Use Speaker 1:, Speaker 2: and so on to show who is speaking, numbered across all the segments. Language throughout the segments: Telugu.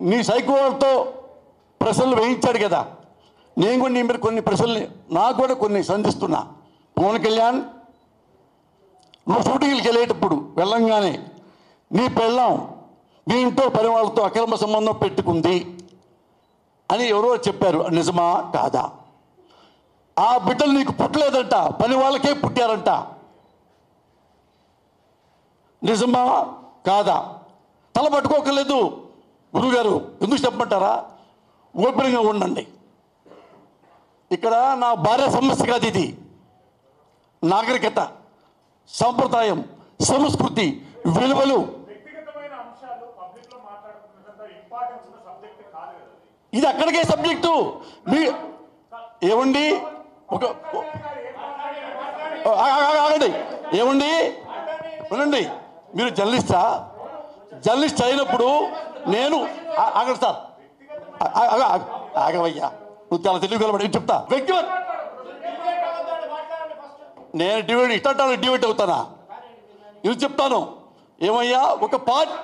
Speaker 1: నీ సైకోతో ప్రశ్నలు వేయించాడు కదా, నేను కూడా నీ మీద కొన్ని ప్రశ్నలు నాకు కూడా కొన్ని సంధిస్తున్నా. పవన్ కళ్యాణ్, నువ్వు షూటింగ్కి వెళ్ళేటప్పుడు వెళ్ళంగానే నీ పెళ్ళాం మీ ఇంట్లో పని వాళ్ళతో అక్రమ సంబంధం పెట్టుకుంది అని ఎవరో చెప్పారు, నిజమా కాదా? ఆ బిడ్డలు నీకు పుట్టలేదంట, పని వాళ్ళకే పుట్టారంట, నిజమా కాదా? తల పట్టుకోకలేదు గురుగారు, ఎందుకు చెప్పమంటారా? ఓపెన్గా ఉండండి. ఇక్కడ నా భార్య సమస్య కాదు, ఇది నాగరికత, సంప్రదాయం, సంస్కృతి, విలువలు. ఇది అక్కడికే సబ్జెక్టు. మీ ఏమండి ఒక ఆగండి, ఏమండి వినండి, మీరు జర్నలిస్ట్ అయినప్పుడు నేను ఆగండి సార్, ఆగవయ్యా, నువ్వు చాలా తెలియగలవాడు, ఏం చెప్తా. వ్యక్తిగత నేను డివైడ్ ఇష్టంటాను, డివైడ్ అవుతానా? ఇది చెప్తాను. ఏమయ్యా, ఒక పార్టీ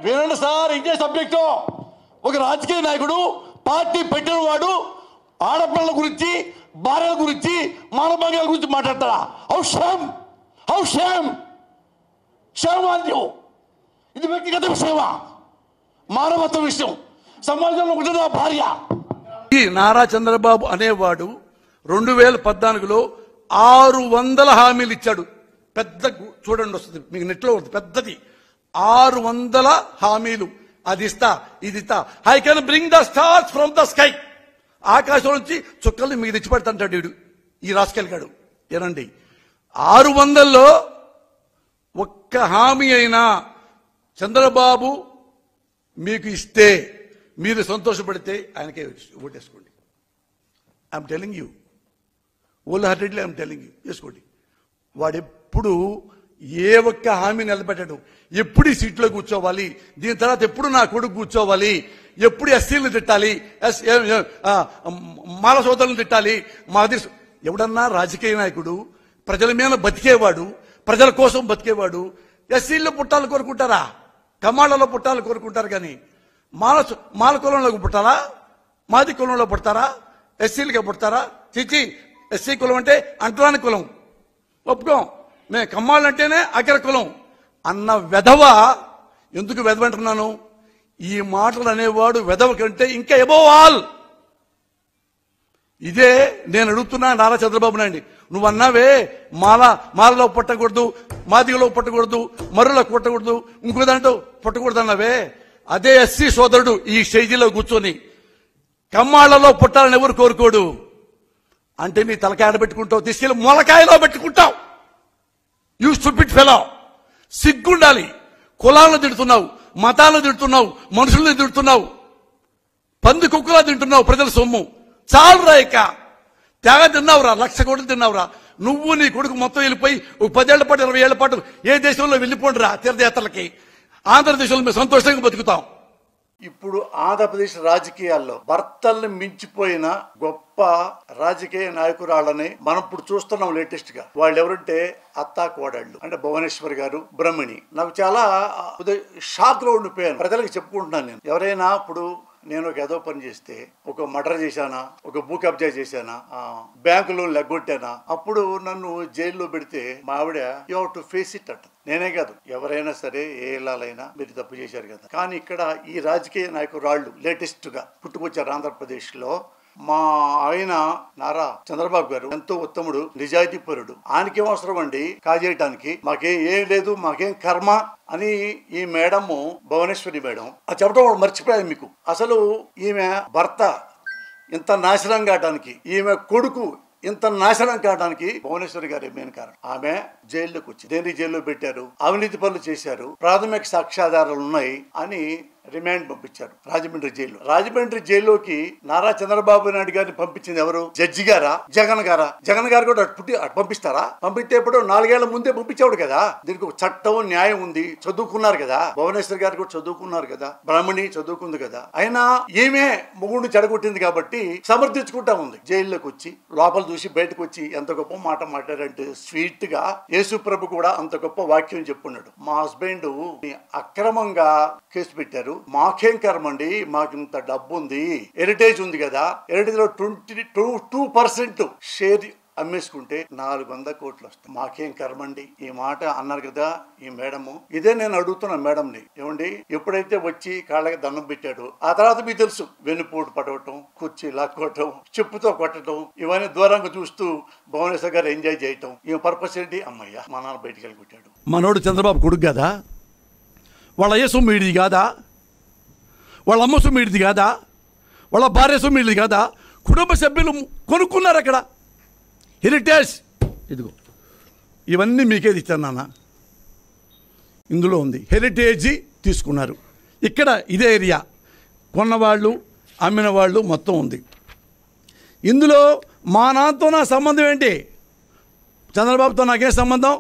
Speaker 1: వినండి సార్, ఇదే సబ్జెక్టు. ఒక రాజకీయ నాయకుడు పార్టీ పెట్టిన వాడు ఆడపిల్లల గురించి, భార్యల గురించి, మానభంగాల గురించి మాట్లాడతారా? How shame on you. ఇది వ్యక్తిగత విషయమా? మానవత్వ విషయం. సమాజంలో ఉంటున్న భార్య.
Speaker 2: ఈ నారా చంద్రబాబు అనేవాడు 2014లో 600 హామీలు ఇచ్చాడు. పెద్ద చూడండి, వస్తుంది మీకు నెట్లో, పెద్దది 600 హామీలు. అది ఇస్తా, ఇది ఇస్తా, I can bring the stars from the sky. ఆకాశం నుంచి చుక్కల్ని మీకు తెచ్చిపెడతాంటాడు వీడు, ఈ రాసుకెళ్ళాడు. ఏనండి, 600లో ఒక్క హామీ అయినా చంద్రబాబు మీకు ఇస్తే మీరు సంతోషపడితే ఆయనకే ఓటేసుకోండి. I'm telling you, wholeheartedly I'm telling you, వేసుకోండి. వాడెప్పుడు ఏ ఒక్క హామీ నిలబెట్టాడు? ఎప్పుడు ఈ సీట్లో కూర్చోవాలి, దీని తర్వాత ఎప్పుడు నా కొడుకు కూర్చోవాలి, ఎప్పుడు ఎస్సీలను తిట్టాలి, మాల సోదరులను తిట్టాలి, మాది. ఎవడన్నా రాజకీయ నాయకుడు ప్రజల మీద బతికేవాడు, ప్రజల కోసం బతికేవాడు ఎస్సీల్లో పుట్టాలు కోరుకుంటారా? కమాళ్లలో పుట్టాలు కోరుకుంటారు. కానీ మాల కులంలో పుట్టాలా, మాది కులంలో పుడతారా, ఎస్సీలకే పుడతారా? చిచి, ఎస్సీ కులం అంటే అంటరాని కులం, ఒప్పుకోం. మేము కమ్మాళ్ళంటేనే అగ్ర కులం అన్న వెధవ. ఎందుకు వెధవ అంటున్నాను? ఈ మాటలు అనేవాడు వెధవ కంటే ఇంకా అబోవ్ ఆల్. ఇదే నేను అడుగుతున్నా నారా చంద్రబాబు నాయుడు. నువ్వు అన్నావే మాలలో పుట్టకూడదు, మాదిగలో పుట్టకూడదు, మరులో పుట్టకూడదు, ఇంకో దాంట్లో పుట్టకూడదు అన్నావే. అదే ఎస్సీ సోదరుడు ఈ స్టేజీలో కూర్చొని కమ్మాళ్లలో పుట్టాలని ఎవరు కోరుకోడు అంటే నీ తలకాయ ఆడబెట్టుకుంటావు, తీసుకెళ్లి మొలకాయలో పెట్టుకుంటావు. You stupid fellow. సిగ్గుండాలి. కులాలను తిడుతున్నావు, మతాలను తిడుతున్నావు, మనుషుల్ని తిడుతున్నావు, పంది కుక్కలా తింటున్నావు ప్రజల సొమ్ము. చాలురా, ఇక తెగ తిన్నావురా, 1,00,000 కోట్లు తిన్నావురా. నువ్వు నీ కొడుకు మొత్తం వెళ్ళిపోయి 10 ఏళ్ల పాటు 20 ఏళ్ల పాటు ఏ దేశంలో వెళ్ళిపోండిరా తీర్థయాత్రలకి. ఆంధ్రదేశంలో మేము సంతోషంగా బతుకుతాం.
Speaker 1: ఇప్పుడు ఆంధ్రప్రదేశ్ రాజకీయాల్లో భర్తల్ని మించిపోయిన గొప్ప రాజకీయ నాయకురాళ్ళని మనం ఇప్పుడు చూస్తున్నాం. లేటెస్ట్ గా వాళ్ళు ఎవరంటే అత్తా కోడళ్ళు, అంటే భువనేశ్వర్ గారు, బ్రహ్మిణి. నాకు చాలా షాక్ లో ఉండిపోయాను. ప్రజలకు చెప్పుకుంటున్నాను నేను. ఎవరైనా ఇప్పుడు నేను ఒక ఏదో పని చేస్తే, ఒక మర్డర్ చేశానా, ఒక భూ కబ్జా చేశానా, బ్యాంకులో లెగ్గొట్టానా, అప్పుడు నన్ను జైల్లో పెడితే మా ఆవిడ you have to face it అంట. నేనే కాదు, ఎవరైనా సరే, ఏ ఇళ్ళైనా మీరు తప్పు చేశారు కదా. కానీ ఇక్కడ ఈ రాజకీయ నాయకురాళ్ళు లేటెస్ట్ గా పుట్టుకొచ్చారు ఆంధ్రప్రదేశ్ లో. మా ఆయన నారా చంద్రబాబు గారు ఎంతో ఉత్తముడు, నిజాయితీ పరుడు. ఆయనకేం అవసరం అండి కాజేయటానికి? ఏం లేదు, మాకేం కర్మ అని ఈ మేడము, భువనేశ్వరి మేడం అది చెప్పడం మర్చిపోయాను మీకు. అసలు ఈమె భర్త ఇంత నాశనం కావడానికి, ఈమె కొడుకు ఇంత నాశనం కావడానికి భువనేశ్వరి గారి మెయిన్ కారణం. ఆమె జైల్లోకి వచ్చి దేని జైల్లో పెట్టారు, అవినీతి పనులు చేశారు, ప్రాథమిక సాక్ష్యాధారాలు ఉన్నాయి అని రిమాండ్ పంపించారు రాజమండ్రి జైల్లో. రాజమండ్రి జైల్లోకి నారా చంద్రబాబు నాయుడు గారిని పంపించింది ఎవరు? జడ్జి గారా, జగన్ గారా? జగన్ గారు కూడా అటు పంపిస్తారా? పంపిస్తే ఇప్పుడు 4 ఏళ్ల ముందే పంపించాడు కదా. దీనికి ఒక చట్టం, న్యాయం ఉంది. చదువుకున్నారు కదా, భువనేశ్వర్ గారు కూడా చదువుకున్నారు కదా, బ్రాహ్మణి చదువుకుంది కదా. అయినా ఏమే మొగుడిని చెడగొట్టింది కాబట్టి సమర్థించుకుంటా ఉంది. జైల్లోకి వచ్చి లోపల చూసి బయటకు వచ్చి ఎంత గొప్ప మాట మాట్లాడంటే, స్వీట్ గా యేసు ప్రభు కూడా అంత గొప్ప వాక్యం చెప్పున్నాడు. మా హస్బెండ్ అక్రమంగా కేసు పెట్టారు, మాకేం కర్మండి, మాకు ఇంత డబ్బు ఉంది, హెరిటేజ్ ఉంది కదా, హెరిటేజ్ లో 22% షేర్ అమ్మేసుకుంటే 400 కోట్లు వస్తాయి, మాకేం కర్మండి. ఈ మాట అన్నారు కదా ఈ మేడము. ఇదే నేను అడుగుతున్నా మేడంని, ఏమండి ఎప్పుడైతే వచ్చి కాళ్ళకి దండం పెట్టాడు ఆ తర్వాత మీకు తెలుసు వెన్నుపోటు పడవటం, కుర్చీ లాక్కోవటం, చెప్పుతో కొట్టడం, ఇవన్నీ దూరంగా చూస్తూ భువనేశ్వర్ గారు ఎంజాయ్ చేయటం. ఈ పర్పస్ ఏంటి? అమ్మయ్య మా నాన్న బయటికి వెళ్ళి కొట్టాడు.
Speaker 2: మనోడు చంద్రబాబు కొడుకు కదా, వాళ్ళ అయ్య సొమ్మిడిది కాదా, వాళ్ళ అమ్మ సొమ్మిడిది కాదా, వాళ్ళ భార్య సొమ్మిడిది కాదా, కుటుంబ సభ్యులు కొనుక్కున్నారు అక్కడ హెరిటేజ్. ఇదిగో ఇవన్నీ మీకేది ఇచ్చాను నాన్న, ఇందులో ఉంది హెరిటేజీ తీసుకున్నారు. ఇక్కడ ఇదే ఏరియా కొన్నవాళ్ళు అమ్మిన వాళ్ళు మొత్తం ఉంది. ఇందులో మా నాన్నతో నా సంబంధం ఏంటి? చంద్రబాబుతో నాకేం సంబంధం,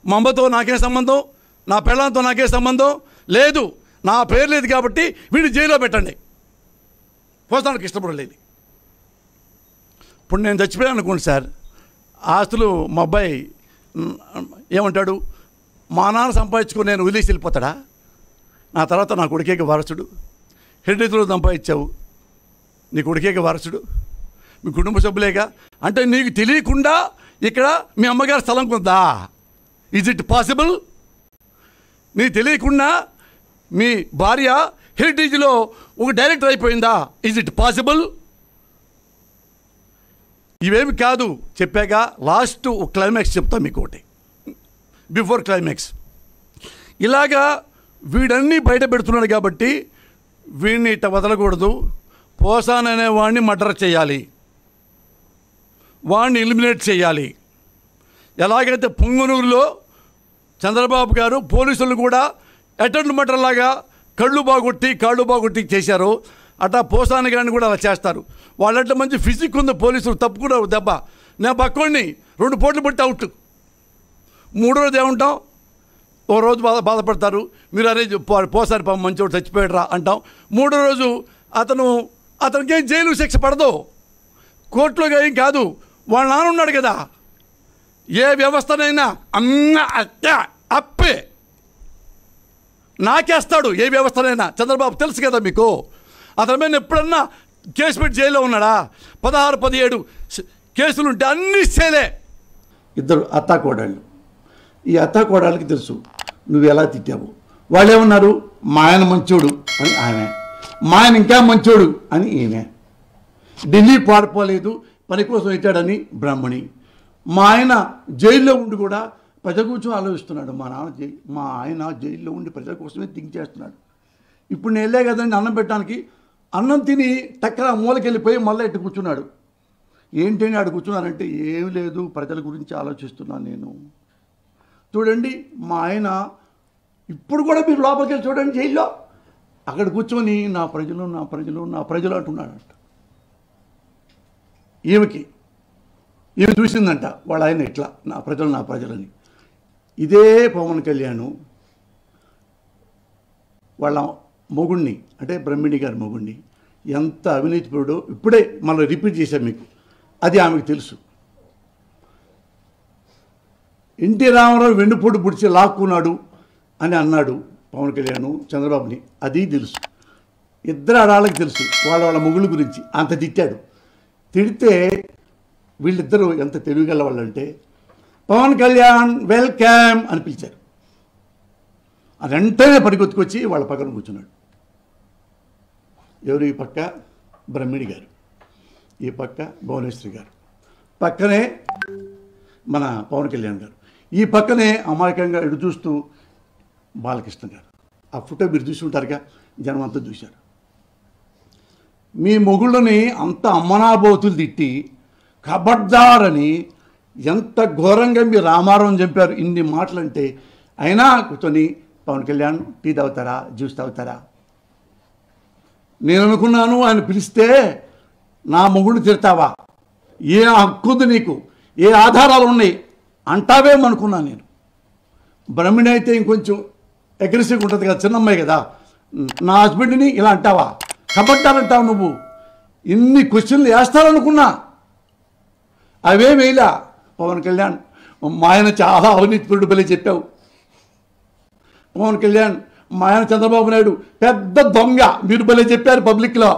Speaker 2: మా అమ్మతో నాకేం సంబంధం, నా పెళ్ళంతో నాకేం సంబంధం లేదు. నా పేరు లేదు కాబట్టి వీడిని జైల్లో పెట్టండి, పోతానికి ఇష్టపడలేదు. ఇప్పుడు నేను చచ్చిపోయాను అనుకోండి సార్, ఆస్తులు మా అబ్బాయి ఏమంటాడు, మా నాన్న సంపాదించుకొని నేను వదిలేసి వెళ్ళిపోతాడా? నా తర్వాత నా కొడుకేకి వారసుడు, హెరిటేజ్లో సంపాదించావు, నీ కొడుకేకి వారసుడు, మీ కుటుంబ సభ్యులేగా. అంటే నీకు తెలియకుండా ఇక్కడ మీ అమ్మగారి స్థలం కొందా? Is it possible? నీకు తెలియకుండా మీ భార్య హెరిటేజ్లో ఒక డైరెక్టర్ అయిపోయిందా? Is it possible? ఇవేమి కాదు, చెప్పాక లాస్ట్ ఒక క్లైమాక్స్ చెప్తా మీకు ఒకటి, బిఫోర్ క్లైమాక్స్. ఇలాగా వీడన్నీ బయట పెడుతున్నాడు కాబట్టి వీడిని ఇట్ట వదలకూడదు. పోసాన్ అనే వాడిని మర్డర్ చేయాలి, వాడిని ఎలిమినేట్ చేయాలి. ఎలాగైతే పొంగనూరులో చంద్రబాబు గారు పోలీసులు కూడా అటెండ్ మర్డర్ లాగా కళ్ళు బాగొట్టి కాళ్ళు బాగొట్టి చేశారు, అట్టా పోసాని గారిని కూడా అలా చేస్తారు. వాళ్ళంటే మంచి ఫిజిక్ ఉంది, పోలీసులు తప్పుకున్నారు దెబ్బ. నేను పక్కోడిని 2 పోట్లు పట్టి అవుట్. 3వ రోజు ఏమంటాం, ఓ రోజు బాధపడతారు, మీరు అరే పోసారి పాపం మంచివాడు చచ్చిపోయాడు రా అంటాం. 3వ రోజు అతనికి ఏం జైలు శిక్ష పడదు, కోర్టులో ఏం కాదు. వాళ్ళ నాన్న ఉన్నాడు కదా, ఏ వ్యవస్థనైనా అప్పే నాకేస్తాడు, ఏ వ్యవస్థనైనా. చంద్రబాబు తెలుసు కదా మీకు, అతని మీద ఎప్పుడన్నా కేసు పెట్టి జైల్లో ఉన్నాడా? 16-17 కేసులుంటే అన్ని సేలే.
Speaker 1: ఇద్దరు అత్తాకోడాళ్ళు, ఈ అత్తాకోడాళ్ళకి తెలుసు నువ్వు ఎలా తిట్టావు. వాళ్ళు ఏమన్నారు, మా ఆయన మంచోడు అని ఆమె, మా ఆయన ఇంకా మంచోడు అని ఈమె. ఢిల్లీ పారిపోలేదు, పని కోసం ఇచ్చాడని బ్రాహ్మణి. మా ఆయన జైల్లో ఉండి కూడా ప్రజల కోసం ఆలోచిస్తున్నాడు. మా ఆయన జైల్లో ఉండి ప్రజల కోసమే థింక్ చేస్తున్నాడు. ఇప్పుడు నేను వెళ్ళే కదండి అన్నం పెట్టడానికి, అన్నం తిని టక్కన మూలకి వెళ్ళిపోయి మళ్ళీ ఇట్టు కూర్చున్నాడు. ఏంటని ఆడు కూర్చున్నానంటే, ఏం లేదు ప్రజల గురించి ఆలోచిస్తున్నాను నేను. చూడండి మా ఆయన ఇప్పుడు కూడా మీరు లోపలికి వెళ్ళి చూడండి జైల్లో, అక్కడ కూర్చొని నా ప్రజలు నా ప్రజలు నా ప్రజలు అంటున్నాడంట. ఈమె చూసిందంట వాళ్ళ ఆయన ఇట్లా నా ప్రజలు నా ప్రజలని. ఇదే పవన్ కళ్యాణ్ వాళ్ళ మొగుణ్ణి అంటే బ్రహ్మిణి గారి మొగుణ్ణి ఎంత అవినీతిపరుడో ఇప్పుడే మళ్ళీ రిపీట్ చేశాం మీకు, అది ఆమెకు తెలుసు. ఎన్టీ రామారావు వెన్నుపోటు పుడిచి లాక్కున్నాడు అని అన్నాడు పవన్ కళ్యాణ్ చంద్రబాబుని, అది తెలుసు. ఇద్దరు ఆడాళ్ళకి తెలుసు వాళ్ళ మొగుళ్ళ గురించి. అంత తిట్టాడు. తిడితే వీళ్ళిద్దరూ ఎంత తెలివిగల వాళ్ళంటే పవన్ కళ్యాణ్ వెల్కమ్ అని పిలిచారు. అది వెంటనే పరిగెత్తుకొచ్చి వాళ్ళ పక్కన కూర్చున్నాడు. ఎవరు? ఈ పక్క బ్రహ్మిణి గారు, ఈ పక్క భువనేశ్వరి గారు, పక్కనే మన పవన్ కళ్యాణ్ గారు, ఈ పక్కనే అమాయకంగా ఎడు చూస్తూ బాలకృష్ణ గారు. ఆ ఫోటో మీరు చూసి ఉంటారుగా, జనం అంతా చూశారు. మీ మొగుళ్ళని అంత అమ్మనాబోతులు తిట్టి కబడ్దారని ఎంత ఘోరంగా మీరు రామారావు చంపారు. ఇన్ని మాటలంటే అయినా కూర్చొని పవన్ కళ్యాణ్ టీ తాగుతారా, జ్యూస్ తాగుతారా? నేను అనుకున్నాను ఆయన పిలిస్తే నా మొగుడు తిడతావా, ఏ హక్కుంది నీకు, ఏ ఆధారాలు ఉన్నాయి అంటావేమనుకున్నాను నేను. బ్రహ్మిణి అయితే ఇంకొంచెం అగ్రెసివ్గా ఉంటుంది కదా, చిన్నమ్మాయి కదా, నా హస్బెండ్ని ఇలా అంటావా, కబడ్డారంటావు నువ్వు, ఇన్ని క్వశ్చన్లు వేస్తారనుకున్నా. అవేమేలా పవన్ కళ్యాణ్ మా ఆయన చాలా అవినీతిపరుడు బలి చెప్పావు. పవన్ కళ్యాణ్
Speaker 2: మా ఆయన చంద్రబాబు నాయుడు పెద్ద దొంగ, మీరు భలే చెప్పారు పబ్లిక్ లో.